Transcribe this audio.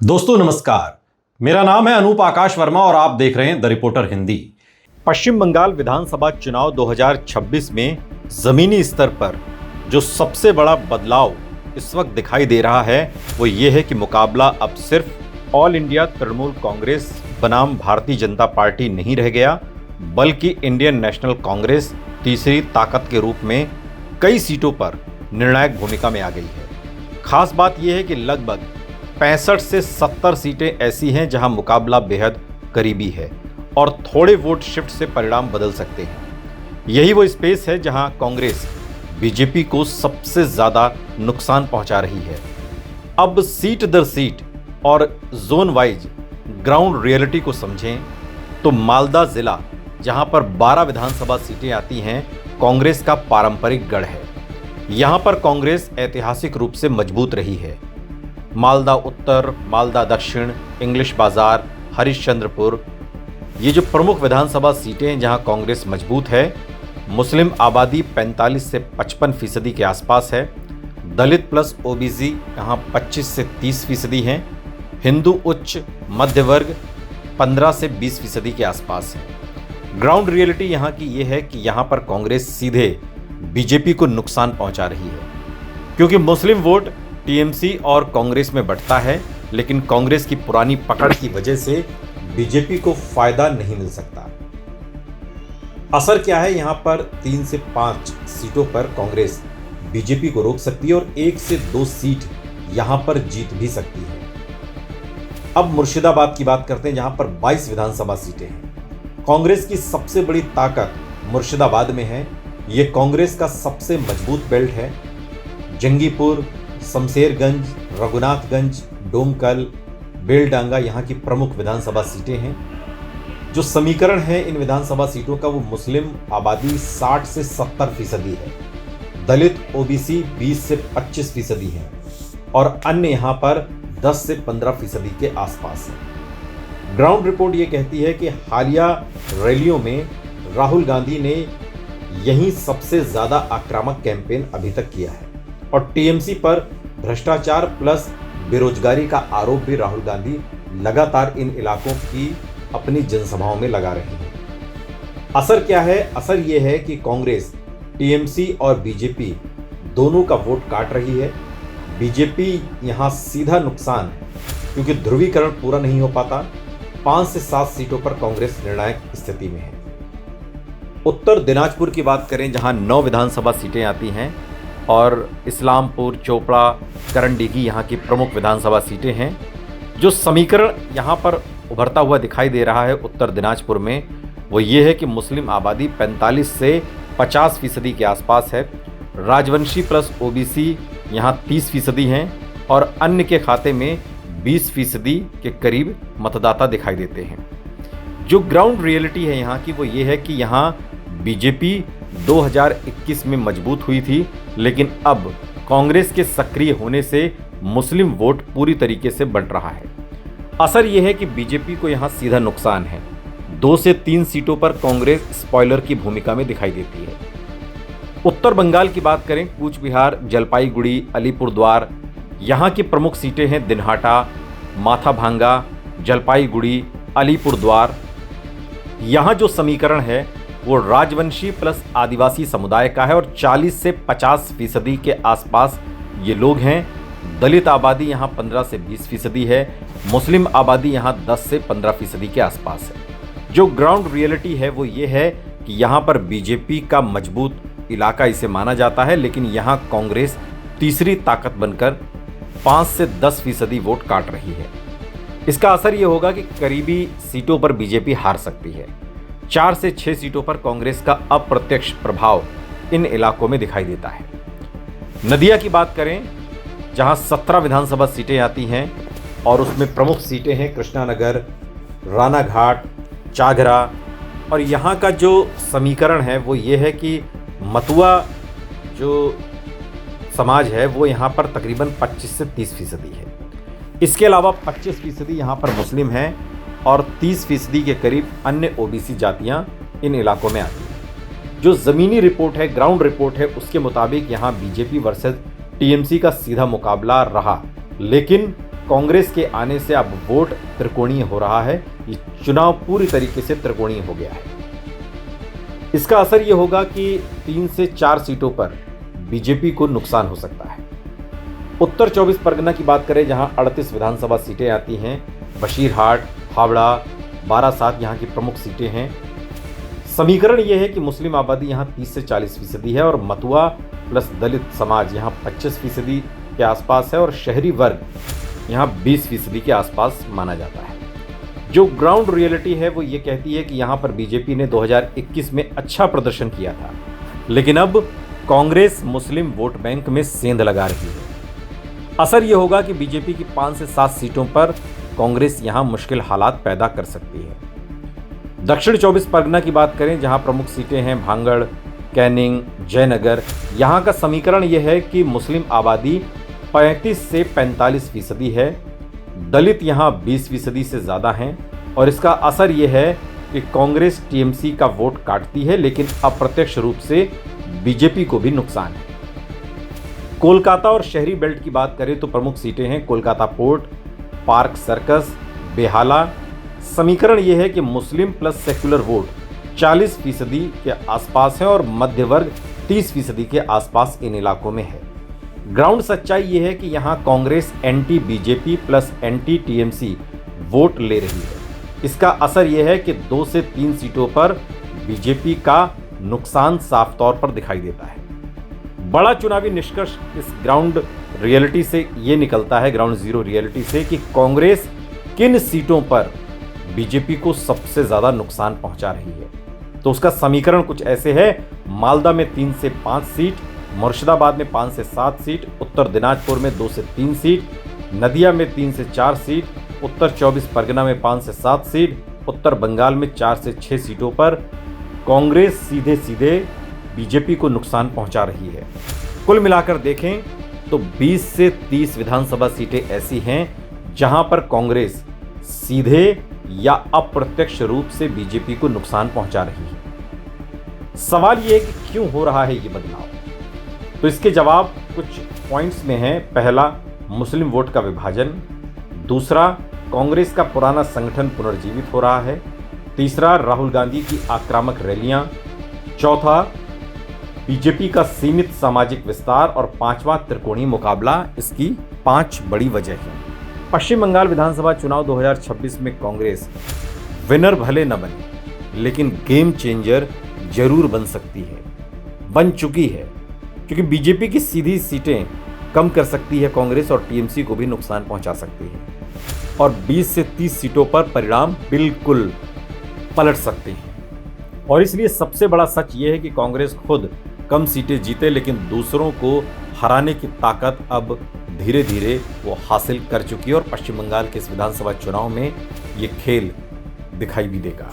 दोस्तों नमस्कार, मेरा नाम है अनूप आकाश वर्मा और आप देख रहे हैं द रिपोर्टर हिंदी। पश्चिम बंगाल विधानसभा चुनाव 2026 में जमीनी स्तर पर जो सबसे बड़ा बदलाव इस वक्त दिखाई दे रहा है वो ये है कि मुकाबला अब सिर्फ ऑल इंडिया तृणमूल कांग्रेस बनाम भारतीय जनता पार्टी नहीं रह गया, बल्कि इंडियन नेशनल कांग्रेस तीसरी ताकत के रूप में कई सीटों पर निर्णायक भूमिका में आ गई है। खास बात यह है कि लगभग 65 से 70 सीटें ऐसी हैं जहां मुकाबला बेहद करीबी है और थोड़े वोट शिफ्ट से परिणाम बदल सकते हैं। यही वो स्पेस है जहां कांग्रेस बीजेपी को सबसे ज़्यादा नुकसान पहुंचा रही है। अब सीट दर सीट और जोन वाइज ग्राउंड रियलिटी को समझें तो मालदा जिला जहां पर 12 विधानसभा सीटें आती हैं, कांग्रेस का पारंपरिक गढ़ है। यहां पर कांग्रेस ऐतिहासिक रूप से मजबूत रही है। मालदा उत्तर, मालदा दक्षिण, इंग्लिश बाजार, हरिश्चंद्रपुर, ये जो प्रमुख विधानसभा सीटें हैं जहां कांग्रेस मजबूत है। मुस्लिम आबादी 45 से 55% के आसपास है। दलित प्लस ओबीसी यहाँ 25 से 30% हैं। हिंदू उच्च मध्य वर्ग 15 से 20% के आसपास है। ग्राउंड रियलिटी यहाँ की ये है कि यहाँ पर कांग्रेस सीधे बीजेपी को नुकसान पहुँचा रही है, क्योंकि मुस्लिम वोट टीएमसी और कांग्रेस में बढ़ता है, लेकिन कांग्रेस की पुरानी पकड़ की वजह से बीजेपी को फायदा नहीं मिल सकता। असर क्या है, यहां पर 3 से 5 सीटों पर कांग्रेस बीजेपी को रोक सकती है और 1 से 2 सीट यहां पर जीत भी सकती है। अब मुर्शिदाबाद की बात करते हैं, जहां पर 22 विधानसभा सीटें हैं। कांग्रेस की सबसे बड़ी ताकत मुर्शिदाबाद में है। यह कांग्रेस का सबसे मजबूत बेल्ट है। जंगीपुर, शमशेरगंज, रघुनाथगंज, डोमकल, बेलडांगा यहाँ की प्रमुख विधानसभा सीटें हैं। जो समीकरण है इन विधानसभा सीटों का, वो मुस्लिम आबादी 60 से 70% है, दलित ओबीसी 20 से 25% है और अन्य यहाँ पर 10 से 15% के आसपास है। ग्राउंड रिपोर्ट ये कहती है कि हालिया रैलियों में राहुल गांधी ने यही सबसे ज़्यादा आक्रामक कैंपेन अभी तक किया है और टीएमसी पर भ्रष्टाचार प्लस बेरोजगारी का आरोप भी राहुल गांधी लगातार इन इलाकों की अपनी जनसभाओं में लगा रहे हैं। असर क्या है? असर यह है कि कांग्रेस टीएमसी और बीजेपी दोनों का वोट काट रही है। बीजेपी यहां सीधा नुकसान, क्योंकि ध्रुवीकरण पूरा नहीं हो पाता। 5 से 7 सीटों पर कांग्रेस निर्णायक स्थिति में है। उत्तर दिनाजपुर की बात करें, जहां 9 विधानसभा सीटें आती हैं और इस्लामपुर, चोपड़ा, करंडीगी यहाँ की प्रमुख विधानसभा सीटें हैं। जो समीकरण यहाँ पर उभरता हुआ दिखाई दे रहा है उत्तर दिनाजपुर में, वो ये है कि मुस्लिम आबादी 45 से 50% के आसपास है। राजवंशी प्लस ओबीसी यहाँ 30% हैं और अन्य के खाते में 20% के करीब मतदाता दिखाई देते हैं। जो ग्राउंड रियलिटी है यहाँ की, वो ये है कि यहाँ बीजेपी 2021 में मजबूत हुई थी, लेकिन अब कांग्रेस के सक्रिय होने से मुस्लिम वोट पूरी तरीके से बढ़ रहा है। असर यह है कि बीजेपी को यहां सीधा नुकसान है। 2 से 3 सीटों पर कांग्रेस स्पॉइलर की भूमिका में दिखाई देती है। उत्तर बंगाल की बात करें, कूच बिहार, जलपाईगुड़ी, अलीपुरद्वार यहाँ की प्रमुख सीटें हैं। दिनहाटा, माथाभांगा, जलपाईगुड़ी, अलीपुरद्वार। यहाँ जो समीकरण है वो राजवंशी प्लस आदिवासी समुदाय का है और 40 से 50% के आसपास ये लोग हैं। दलित आबादी यहाँ 15 से 20% है। मुस्लिम आबादी यहाँ 10 से 15% के आसपास है। जो ग्राउंड रियलिटी है वो ये है कि यहाँ पर बीजेपी का मजबूत इलाका इसे माना जाता है, लेकिन यहाँ कांग्रेस तीसरी ताकत बनकर 5 से 10% वोट काट रही है। इसका असर ये होगा कि करीबी सीटों पर बीजेपी हार सकती है। 4 से 6 सीटों पर कांग्रेस का अप्रत्यक्ष प्रभाव इन इलाकों में दिखाई देता है। नदिया की बात करें, जहां 17 विधानसभा सीटें आती हैं और उसमें प्रमुख सीटें हैं कृष्णानगर, रानाघाट, चाघरा। और यहां का जो समीकरण है वो ये है कि मतुआ जो समाज है वो यहां पर तकरीबन 25 से 30% है। इसके अलावा 25% यहां पर मुस्लिम हैं और 30% के करीब अन्य ओबीसी जातियां इन इलाकों में आती हैं। जो ज़मीनी रिपोर्ट है, ग्राउंड रिपोर्ट है, उसके मुताबिक यहाँ बीजेपी वर्सेस टीएमसी का सीधा मुकाबला रहा, लेकिन कांग्रेस के आने से अब वोट त्रिकोणीय हो रहा है। ये चुनाव पूरी तरीके से त्रिकोणीय हो गया है। इसका असर ये होगा कि 3 से 4 सीटों पर बीजेपी को नुकसान हो सकता है। उत्तर 24 परगना की बात करें, जहां 38 विधानसभा सीटें आती हैं, बशीरहाट, हावड़ा, बारासात यहाँ की प्रमुख सीटें हैं। समीकरण यह है कि मुस्लिम आबादी यहाँ 30 से 40% है और मतुआ प्लस दलित समाज यहाँ 25% के आसपास है और शहरी वर्ग यहाँ 20% के आसपास माना जाता है। जो ग्राउंड रियलिटी है वो ये कहती है कि यहाँ पर बीजेपी ने 2021 में अच्छा प्रदर्शन किया था, लेकिन अब कांग्रेस मुस्लिम वोट बैंक में सेंध लगा रही है। असर ये होगा कि बीजेपी की 5 से 7 सीटों पर कांग्रेस यहाँ मुश्किल हालात पैदा कर सकती है। दक्षिण 24 परगना की बात करें, जहाँ प्रमुख सीटें हैं भांगड़, कैनिंग, जयनगर, यहाँ का समीकरण यह है कि मुस्लिम आबादी 35 से 45% है, दलित यहाँ 20% से ज़्यादा हैं और इसका असर यह है कि कांग्रेस टीएमसी का वोट काटती है, लेकिन अप्रत्यक्ष रूप से बीजेपी को भी नुकसान है। कोलकाता और शहरी बेल्ट की बात करें तो प्रमुख सीटें हैं Kolkata port, park circus, Behala. समीकरण यह है कि मुस्लिम प्लस सेक्युलर वोट 40% के आसपास है और मध्य वर्ग 30% के आसपास इन इलाकों में है। ग्राउंड सच्चाई यह है कि यहाँ Congress anti BJP plus anti TMC vote ले रही है। इसका असर यह है कि 2 से 3 सीटों पर बीजेपी का नुकसान साफ तौर पर दिखाई देता है। बड़ा चुनावी निष्कर्ष इस ग्राउंड रियलिटी से ये निकलता है, ग्राउंड जीरो रियलिटी से, कि कांग्रेस किन सीटों पर बीजेपी को सबसे ज्यादा नुकसान पहुंचा रही है। तो उसका समीकरण कुछ ऐसे है: मालदा में 3 से 5 सीट, मुर्शिदाबाद में 5 से 7 सीट, उत्तर दिनाजपुर में 2 से 3 सीट, नदिया में 3 से 4 सीट, उत्तर 24 परगना में 5 से 7 सीट, उत्तर बंगाल में 4 से 6 सीटों पर कांग्रेस सीधे सीधे बीजेपी को नुकसान पहुंचा रही है। कुल मिलाकर देखें तो 20 से 30 विधानसभा सीटें ऐसी हैं जहां पर कांग्रेस सीधे या अप्रत्यक्ष रूप से बीजेपी को नुकसान पहुंचा रही है। सवाल यह है कि क्यों हो रहा है ये बदलाव? तो इसके जवाब कुछ पॉइंट्स में है। पहला, मुस्लिम वोट का विभाजन। दूसरा, कांग्रेस का पुराना संगठन पुनर्जीवित हो रहा है। तीसरा, राहुल गांधी की आक्रामक रैलियां। चौथा, बीजेपी का सीमित सामाजिक विस्तार। और पांचवा, त्रिकोणीय मुकाबला। इसकी 5 बड़ी वजह है। पश्चिम बंगाल विधानसभा चुनाव 2026 में कांग्रेस विनर भले न बने, लेकिन गेम चेंजर जरूर बन सकती है, बन चुकी है, क्योंकि बीजेपी की सीधी सीटें कम कर सकती है कांग्रेस और टीएमसी को भी नुकसान पहुंचा सकती है और 20 से 30 सीटों पर परिणाम बिल्कुल पलट सकते हैं। और इसलिए सबसे बड़ा सच यह है कि कांग्रेस खुद कम सीटें जीते, लेकिन दूसरों को हराने की ताकत अब धीरे धीरे वो हासिल कर चुकी है और पश्चिम बंगाल के इस विधानसभा चुनाव में ये खेल दिखाई भी देगा।